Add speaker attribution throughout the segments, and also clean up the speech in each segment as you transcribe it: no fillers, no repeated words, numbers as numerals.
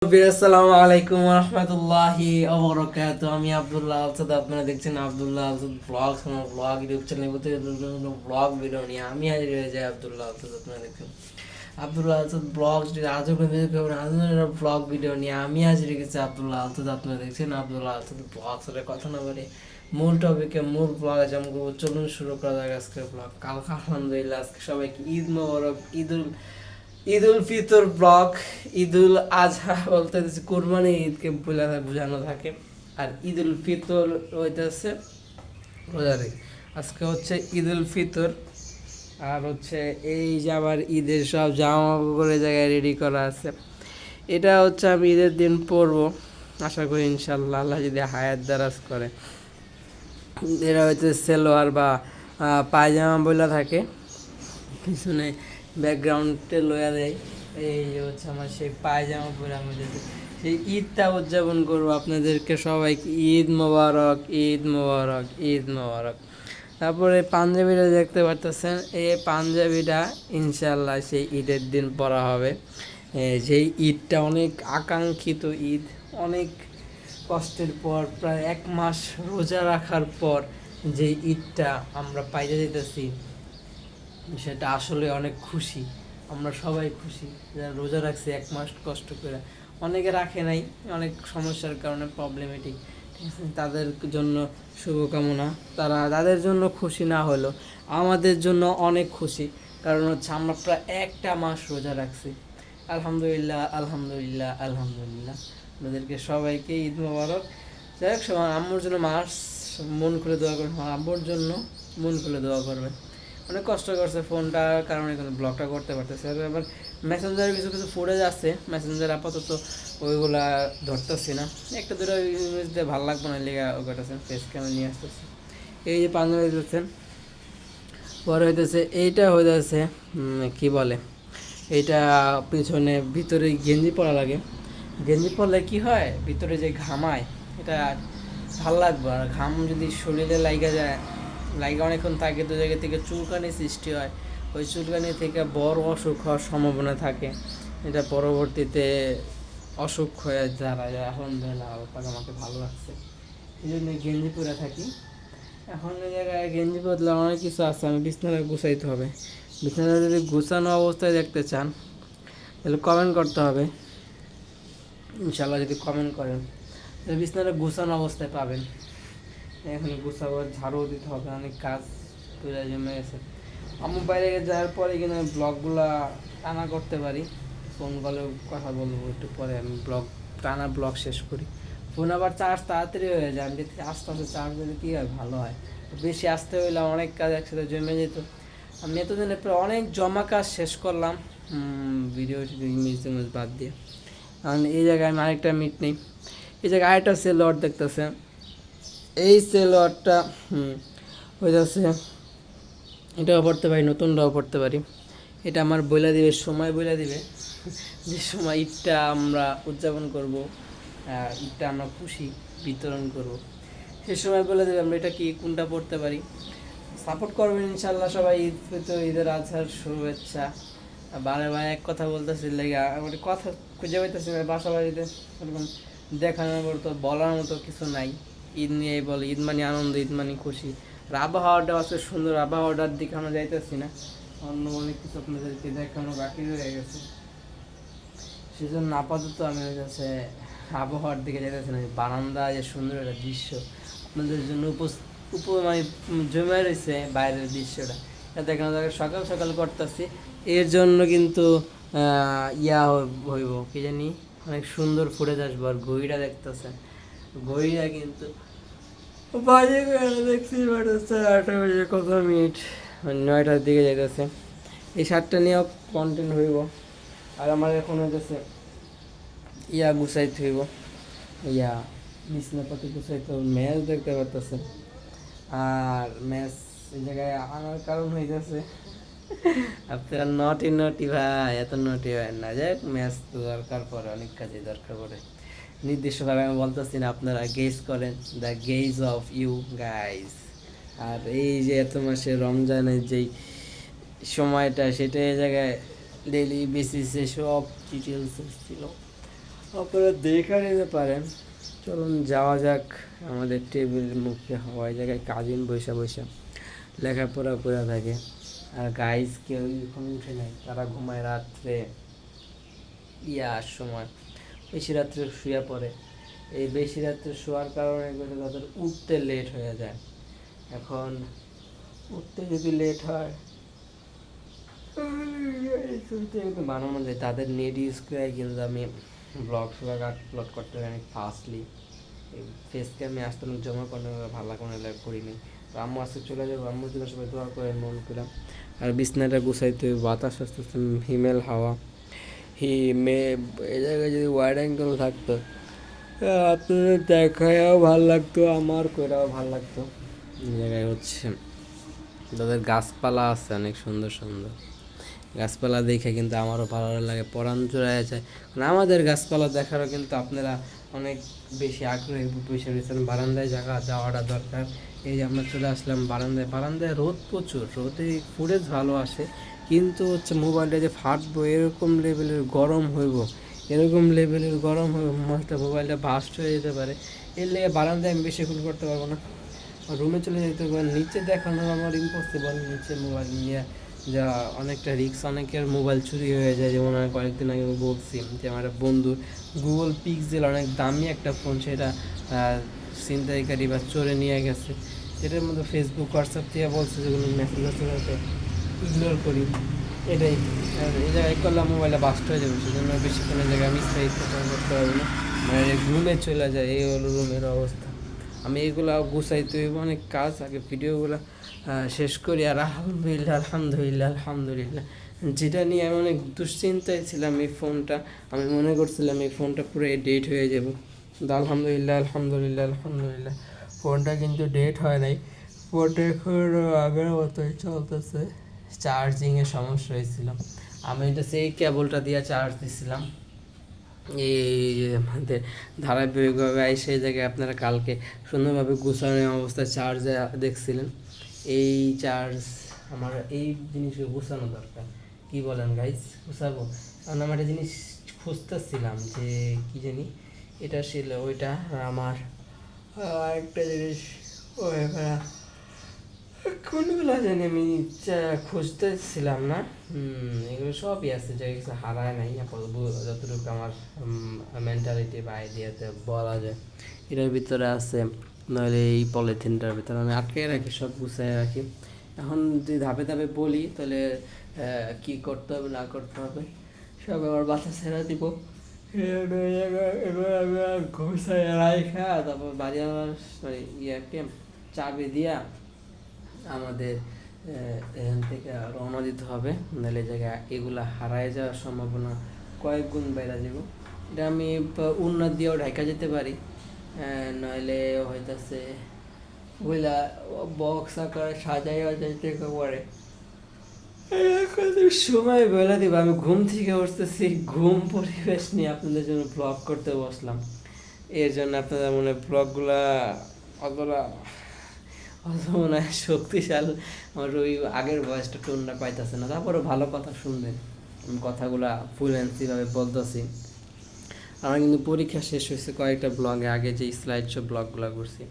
Speaker 1: আসসালামু আলাইকুম রহমতুল্লাহি ওয়া আমি আব্দুল্লাহ আলসাদ। আপনারা দেখছেন আব্দুল্লাহ আলসাদ ব্লগস, আমার blog YouTube channel blog video নিয়ে আমি হাজির হয়ে যাই। আব্দুল্লাহ আলসাদ, আপনারা দেখছেন আব্দুল্লাহ আলসাদ ব্লগ, আজও ব্লগ ভিডিও নিয়ে আমি হাজির হয়ে গেছি। আব্দুল্লাহ আলসাদ, আপনারা দেখছেন আব্দুল্লাহ আলসাদ ব্লগস। কথা না বলে মূল টপিকে, মূল ব্লগে যেমন করবো, চলুন শুরু করা যাক আজকের ব্লগ। কালকে আলহামদুলিল্লাহ আজকে সবাইকে ঈদ মোবারক। ঈদ উল ফিতর ব্লগ, ঈদ উল আজহা বলতে কুরবানি ঈদকে বোঝানো থাকে, আর ঈদ উল ফিতর হইতেছে রোজার ঈদ। আজকে হচ্ছে ঈদ উল ফিতর, আর হচ্ছে এই যে আবার ঈদের সব জামা কাপড় জায়গায় রেডি করা আছে। এটা হচ্ছে আমি ঈদের দিন পরবো, আশা করি ইনশাল্লাহ, আল্লাহ যদি হায়াত দারাজ করে। এরা হচ্ছে সেলোয়ার বা পায়জামা বইলা থাকে, পিছনে ব্যাকগ্রাউন্ডে লয়া দেয়। এই হচ্ছে আমার সেই পায়জামা পরে আমি সেই ঈদটা উদযাপন করবো। আপনাদেরকে সবাইকে ঈদ মোবারক, ঈদ মোবারক, ঈদ মোবারক। তারপরে পাঞ্জাবিটা দেখতে পারতেছেন, এই পাঞ্জাবিটা ইনশাল্লাহ সেই ঈদের দিন পরা হবে। যেই ঈদটা অনেক আকাঙ্ক্ষিত ঈদ, অনেক কষ্টের পর, প্রায় 1 মাস রোজা রাখার পর যে ঈদটা আমরা পাইতে যেতেছি, সেটা আসলে অনেক খুশি। আমরা সবাই খুশি যারা রোজা রাখছে 1 মাস কষ্ট করে। অনেকে রাখে নাই অনেক সমস্যার কারণে, প্রবলেমেটিক, ঠিক আছে, তাদের জন্য শুভকামনা। তাদের জন্য খুশি না হলো, আমাদের জন্য অনেক খুশি। কারণ হচ্ছে আমরা প্রায় 1 মাস রোজা রাখছি। আলহামদুলিল্লাহ, আলহামদুলিল্লাহ, আলহামদুলিল্লাহ। আমাদেরকে সবাইকে ঈদ মোবারক। যাই হোক, সবার আম্মুর জন্য মাস মন খুলে দোয়া করবেন, আমার আব্বুর জন্য মন খুলে দোয়া করবেন। অনেক কষ্ট করছে ফোনটার কারণে, কিন্তু ব্লগটা করতে পারতেছে। আর এবার মেসেঞ্জারে কিছু কিছু ফুটেজ আছে, মেসেঞ্জার আপাতত ওইগুলা ধরতেছি না। একটা দুটো ইউজ দিয়ে ভালো লাগবে না, লেগে ওটাছে ফেস ক্যামেরা নিয়ে আসতেছে। এই যে পাঞ্জাবি দিচ্ছেন, পরে হইতেছে এইটা হইতেছে কি বলে, এইটা পিছনে ভিতরে গেঞ্জি পরা লাগে। গেঞ্জি পরলে কি হয়, ভিতরে যে ঘামায় এটা ভাল লাগবে। আর ঘাম যদি শরীরে লাগা যায়, লাগে অনেকক্ষণ থাকে, দু জায়গা থেকে চুলকানি সৃষ্টি হয়। ওই চুলকানি থেকে বড় অসুখ হওয়ার সম্ভাবনা থাকে, এটা পরবর্তীতে অসুখ হয়ে দাঁড়ায়। আলহামদুলিল্লাহ আমাকে ভালো লাগছে, এই জন্য গেঞ্জি পরে থাকি। এখন এই জায়গায় গেঞ্জি বদলে অনেক কিছু আছে, আমি বিছানাটা গুছাইতে হবে। বিছানাটা যদি গুছানো অবস্থায় দেখতে চান তাহলে কমেন্ট করতে হবে, ইনশাল্লাহ যদি কমেন্ট করেন তাহলে বিছানাটা গুছানো অবস্থায় পাবেন। এখন গুছাবো, ঝাড়ু দিতে হবে, অনেক কাজ তুলে জমে গেছে। আমার বাইরে যাওয়ার পরে কিনা ব্লগগুলো টানা করতে পারি, ফোন কলে কথা বলবো একটু পরে। আমি টানা ব্লগ শেষ করি। ফোন আবার চার্জ তাড়াতাড়ি হয়ে যায়, আমি যদি আস্তে আস্তে চার্জ দিলে কী হয়, ভালো হয়। বেশি আসতে হইলে অনেক কাজ একসাথে জমে যেত। আমি এতদিনে প্রায় অনেক জমা কাজ শেষ করলাম, ভিডিও ইমেজ বাদ দিয়ে। কারণ এই জায়গায় আমি আরেকটা মিট নেই, এই জায়গায় আরেকটা সেলর দেখতেছে। এই সেলোয়ারটা হয়ে যাচ্ছে, এটাও পড়তে পারি, নতুনটাও পড়তে পারি। এটা আমার বইলা দিবে, সময় বইলা দিবে যে সময় ঈদটা আমরা উদযাপন করব, ঈদটা আমরা খুশি বিতরণ করব, সে সময় বলে দেবে আমরা এটা কি কোনটা পড়তে পারি। সাপোর্ট করবেন ইনশাল্লাহ সবাই। ঈদ ফিতর, ঈদের আজহার শুভেচ্ছা। বারে বারে এক কথা বলতেছি লেগে আমার কথা খুঁজে পাইতেছি না, বাসা বাড়িতে এরকম দেখানোর মতো বলার মতো কিছু নাই। ঈদ নিয়েই বলে, ঈদ মানে আনন্দ, ঈদ মানে খুশি। আর আবহাওয়াটা আছে সুন্দর, আবহাওয়াটার দিকে আমরা যাইতেছি না, অন্য অনেক কিছু আপনাদেরকে দেখানো বাকি রয়ে গেছে। সেজন্য আপাতত আমি হচ্ছে আবহাওয়ার দিকে যাইতেছি না। বারান্দা যে সুন্দর একটা দৃশ্য আপনাদের জন্য মানে জমে রয়েছে, বাইরের দৃশ্যটা এটা দেখানো যাবে। সকাল সকাল করতেছি, এর জন্য কিন্তু হইব কি জানি, অনেক সুন্দর ফুটেজ আসবো। আর ঘড়িটা দেখতেছেন, ঘড়িটা কিন্তু বাজে দেখছি 8টা কত মিনিট, 9টার দিকে যাইতেছে। এই শার্টটা নিয়েও কন্টেন্ট হইব। আর আমার এখন হইতেছে গুছাইতে হইব, বিছনাপাতি গুছাইতে হবে। ম্যাচ দেখতে পারতেছে, আর ম্যাচ এই জায়গায় আনার কারণ হইতেছে আপনারা নটি নটি ভাই, এত নটি হয় না। যাই হোক, ম্যাচ তো দরকার পড়ে, অনেক কাজে দরকার পড়ে। নির্দিষ্টভাবে আমি বলতেছি না, আপনারা গেস করেন, the guess of you guys. আর এই যে এত মাসে রমজানের যেই সময়টা, সেটা এই জায়গায় ডেইলি বেসিসে সব ডিটেলস ছিল। আপনারা দেখে নিতে পারেন। চলুন যাওয়া যাক আমাদের টেবিলের মুখে হওয়ায় জায়গায় কাজিন বৈশা বৈশা লেখাপড়া করে থাকে। আর গাইজ কেউ এখন উঠে নাই, তারা ঘুমায় রাত্রে ইয়ার সময়, বেশি রাত্রে শুয়ে পড়ে। এই বেশি রাত্রে শোয়ার কারণে কিন্তু তাদের উঠতে লেট হয়ে যায়। এখন উঠতে যদি লেট হয় কিন্তু বানানো যায়, তাদের নেট ইউজ করে কিন্তু আমি ব্লগ ফ্লগ আপলোড করতে পারি অনেক ফাস্টলি। এই ফেস ক্যামে আসতে জমা করতে ভালো লাগে না, করিনি। তো আম্মু আজকে চলে যাবো, আম্মুর জন্য সবাই দোয়া করে মন করলাম। আর বিছনাটা গুছাইতে বাতাস আসতেছে, হিমেল হাওয়া এই জায়গায় যদি ওয়াইড অ্যাঙ্গেল থাকতো আপনাদের দেখাও ভাল লাগতো, আমার কইরাও ভাল লাগতো। এই জায়গায় হচ্ছে তাদের গাছপালা আছে অনেক সুন্দর সুন্দর গাছপালা দেখে কিন্তু আমারও ভালো লাগে, পরাণ জুড়ায় যায়। কারণ আমাদের গাছপালা দেখারও কিন্তু আপনারা অনেক বেশি আগ্রহী বসে রয়েছেন। বারান্দায় জায়গা যাওয়াটা দরকার। এই যে আমরা চলে আসলাম বারান্দায়, বারান্দায় রোদ প্রচুর, রোদে ফুটেজ ভালো আসে, কিন্তু হচ্ছে মোবাইলটা যে ফাটবো এরকম লেভেলের গরম হইব, এরকম লেভেলের গরম হইব মোবাইলটা বাস্ট হয়ে যেতে পারে। এর লেগে বারান্দায় আমি বেশি ফুল করতে পারবো না, রুমে চলে যেতে পারে। নিচে দেখানো আমার ইম্পসিবল, নিচে মোবাইল নিয়ে যা অনেকটা রিস্ক, অনেকের মোবাইল চুরি হয়ে যায়। যেমন আমি কয়েকদিন আগে বলছি যে আমার বন্ধুর গুগল পিক্সেল অনেক দামি একটা ফোন, সেটা ছিনতাইকারী বা চোরে নিয়ে গেছে। এটার মধ্যে ফেসবুক হোয়াটসঅ্যাপ থেকে বলছে যেগুলো মেসেজ আছে ইগনোর করি, এটাই। এই জায়গায় করলাম মোবাইলটা বাস্ট হয়ে যাবে, সেজন্য বেশিক্ষণের জায়গায় আমি স্থায়িত্ব করতে পারবো না, মানে রুমে চলে যায়। এই হলো রুমের অবস্থা। আমি এগুলো গুছাইতে হইব, অনেক কাজ, আগে ভিডিওগুলো শেষ করি। আর আলহামদুলিল্লাহ আলহামদুলিল্লাহ আলহামদুলিল্লাহ, যেটা নিয়ে আমি অনেক দুশ্চিন্তায় ছিলাম, এই ফোনটা আমি মনে করছিলাম এই ফোনটা পুরো ডেট হয়ে যাব, কিন্তু আলহামদুলিল্লাহ আলহামদুলিল্লাহ আলহামদুলিল্লাহ ফোনটা কিন্তু ডেট হয় নাই। ফোনটা এখন আগের মতোই চলতেছে। চার্জিংয়ের সমস্যা হয়েছিল, আমি তো সেই কেবলটা দিয়ে চার্জ দিছিলাম। এই আমাদের ধারাবাহিকভাবে সেই জায়গায় আপনারা কালকে সুন্দরভাবে গুছানো অবস্থায় চার্জ দেখছিলেন। এই চার্জ আমার এই জিনিসগুলো গুছানো দরকার, কি বলেন গাইস? গুছাবো, কারণ আমার একটা জিনিস খুঁজতেছিলাম যে কি জানি এটা ছিল ওইটা, আমার একটা জিনিস ওই কোনগুলো জানি আমি খুঁজতেছিলাম না। এগুলো সবই আছে, যে কিছু হারায় নাই আপাতত, যতটুকু আমার মেন্টালিটি বা আইডিয়াতে বলা যায় এটার ভিতরে আছে। নইলে এই পলিথিনটার ভিতরে আমি আটকে রাখি, সব গুছাই রাখি। এখন যদি ধাপে ধাপে বলি তাহলে কি করতে হবে না করতে হবে সব আমার বাচ্চা ছেড়ে দিব। এবার আমি ঘুষাই রাখা, তারপর বাড়ি আমার ইয়াকে চাবি দিয়া আমাদের এখান থেকে রওনা দিতে হবে, নাহলে জায়গায় এগুলা হারায় যাওয়ার সম্ভাবনা কয়েক গুণ বেড়ে যাব। এটা আমি উন্নত দিয়েও ঢাকা যেতে পারি, নইলে হইতেছে ওইলা বক্স আকারে সাজাইয়া যাইতে পারে। সময় বেলা দিব, আমি ঘুম থেকে উঠতেছি, ঘুম পরিবেশ নিয়ে আপনাদের জন্য ব্লগ করতে বসলাম। এর জন্য আপনাদের মনে ব্লগগুলা অতটা মনে হয় শক্তিশালী, আমার ওই আগের ভয়েসটা টোনটা পাইতেছে না। তারপরে ভালো কথা শুনবেন, কথাগুলা ফ্লুয়েন্সিভাবে বলতেছি। আমার কিন্তু পরীক্ষা শেষ হয়েছে কয়েকটা ব্লগে, আগে যে স্লাইড শো ব্লগগুলো করছি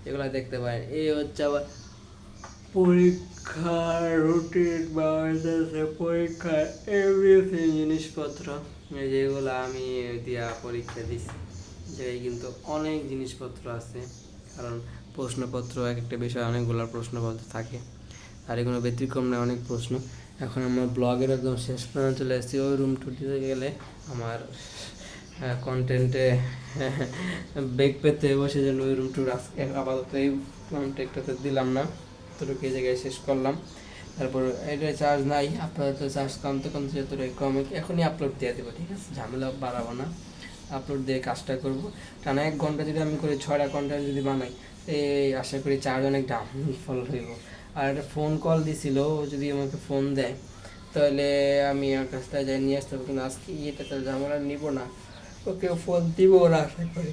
Speaker 1: এগুলো দেখতে পারেন। এই হচ্ছে আবার পরীক্ষার রুটিন বা পরীক্ষার এভরিথিং জিনিসপত্র, যেগুলো আমি দিয়া পরীক্ষা দিছি, যে কিন্তু অনেক জিনিসপত্র আছে। কারণ প্রশ্নপত্র এক একটা বিষয়ে অনেকগুলো প্রশ্নপত্র থাকে, আর এগুলো ব্যতিক্রম নেই, অনেক প্রশ্ন। এখন আমার ব্লগের একদম শেষ পর্যন্ত চলে এসেছি। ওই রুম টুটিতে গেলে আমার কন্টেন্টে বেগ পেতে বসে যেন ওই রুম টুর আজকে আপাতত এই কন্টেন্টটাতে দিলাম না, তোকে এই জায়গায় শেষ করলাম। তারপর এটা চার্জ নাই, আপাতত চার্জ কমতে কমতে যতটা কমে এখনই আপলোড দিয়ে দেবো, ঠিক আছে? ঝামেলা বাড়াবো না, আপলোড দিয়ে কাজটা করবো। টানা 1 ঘন্টা যদি আমি করে 6টা কন্টেন্ট যদি বানাই, এই আশা করি চার্জ অনেক ডাউনফল হইব। আর একটা ফোন কল দিছিল, যদি আমাকে ফোন দেয় তাহলে আমি আর কাছটা যাই নিয়ে আসতে হবে, কিন্তু আজকে এটা তো ঝামেলা নিব না, ওকে ফোন দিব ওরা আশা করি।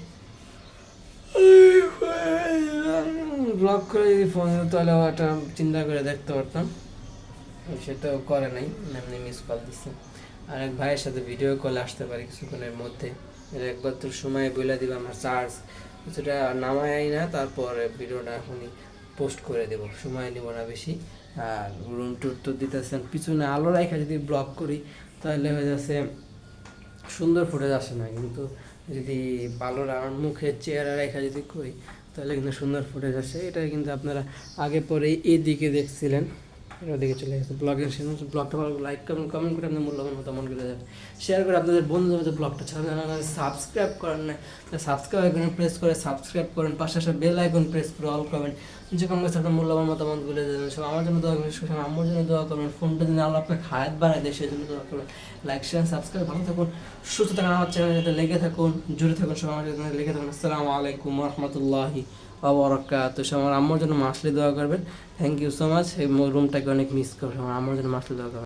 Speaker 1: ব্লগ করে যদি ফোন দিত তাহলে একটা চিন্তা করে দেখতে পারতাম, সেটাও করে নাই, এমনি মিস কল দিচ্ছে। আর এক ভাইয়ের সাথে ভিডিও কল আসতে পারি কিছুক্ষণের মধ্যে। এটা একবার তো সময় বলে দিবে আমার চার্জ কিছুটা নামাই না, তারপরে ভিডিওটা এখনই পোস্ট করে দেব, সময় নেব না বেশি। আর রুম টুর তো দিতেছেন, পিছনে আলো রাখা যদি ব্লক করি তাহলে হয়ে যাচ্ছে সুন্দর ফুটেজ আসে না, কিন্তু যদি ভালোর আমার মুখের চেহারা রেখা যদি করি তাহলে কিন্তু সুন্দর ফুটেজ আসে। এটা কিন্তু আপনারা আগে পরে এদিকে দেখছিলেন, ওদিকে চলে গেছে ব্লগের ব্লগটা ভালো লাইক কমেন্ট করে আপনার মূল্যবান মতামত করে দেবেন, শেয়ার করে আপনাদের বন্ধুদের মধ্যে ব্লগটা ছাড়া সাবস্ক্রাইব করেন না, সাবস্ক্রাইব আইকনে প্রেস করে সাবস্ক্রাইব করেন, পাশে আসে বেল আইকন প্রেস করে অল করবেন, যে কোনো কিছু আপনার মূল্যবান মতামত করে দেবেন। সব আমার জন্য দোয়া করবেন, সব আমার জন্য দোয়া করবেন, ফোনটা দিন আল্লাহ আপনার হায়াত বাড়ায় দেয় সেই জন্য দোয়া করবেন। লাইক শেয়ার সাবস্ক্রাইব, ভালো থাকুন, সুস্থ থাকুন, আমার চ্যানেলের সাথে লেগে থাকুন, জুড়ে থাকুন, সব আমার সাথে লেগে থাকুন। আসসালামু আলাইকুম রহমতুল্লাহি ওয়া বারাকাতুহু। আমার আম্মুর জন্য মাসলে দোয়া করবেন। Thank you so much. এই রুমটাকে অনেক মিস করবেন, আমার আম্মুর জন্য মাসলে দোয়া করবেন।